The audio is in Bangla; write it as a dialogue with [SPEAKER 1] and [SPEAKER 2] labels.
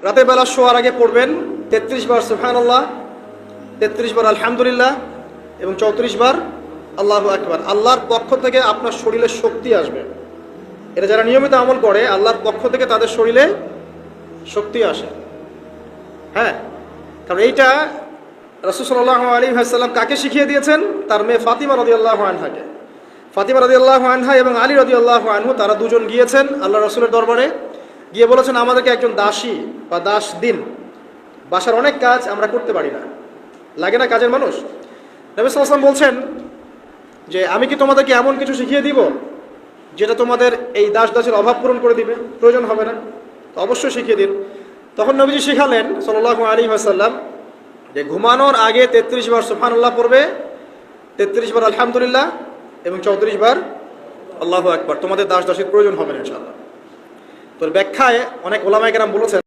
[SPEAKER 1] রাতের বেলা শোয়ার আগে পড়বেন 33 বার সুবহানাল্লাহ, 33 বার আলহামদুলিল্লাহ এবং 34 বার আল্লাহু আকবার। আল্লাহর পক্ষ থেকে আপনার শরীরে শক্তি আসবে। এটা যারা নিয়মিত আমল করে আল্লাহর পক্ষ থেকে তাদের শরীরে শক্তি আসে। হ্যাঁ, কারণ এইটা রাসূল সাল্লাল্লাহু আলাইহি ওয়াসাল্লাম কাকে শিখিয়ে দিয়েছেন? তার মেয়ে ফাতিমা রাদিয়াল্লাহু আনহাকে। ফাতিমা রাদিয়াল্লাহু আনহা এবং আলী রাদিয়াল্লাহু আনহু তারা দুজন গিয়েছেন আল্লাহ রাসূলের দরবারে, গিয়ে বলেছেন আমাদেরকে একজন দাসী বা দাস দিন, বাসার অনেক কাজ আমরা করতে পারি না, লাগে না কাজের মানুষ। নবী সাল্লাল্লাহু আলাইহি ওয়াসাল্লাম বলছেন যে আমি কি তোমাদেরকে এমন কিছু শিখিয়ে দিব যেটা তোমাদের এই দাস দাসের অভাব পূরণ করে দিবে, প্রয়োজন হবে না? তো অবশ্যই শিখিয়ে দিন। তখন নবীজি শিখালেন সাল্লাল্লাহু আলাইহি ওয়াসাল্লাম যে ঘুমানোর আগে 33 বার সুবহানাল্লাহ পড়বে, 33 বার আলহামদুলিল্লাহ এবং 34 বার আল্লাহু আকবার। তোমাদের দাস দাসীর প্রয়োজন হবে না ইনশাআল্লাহ। তো ব্যাখ্যায় অনেক ওলামায়ে কেরাম বলেছেন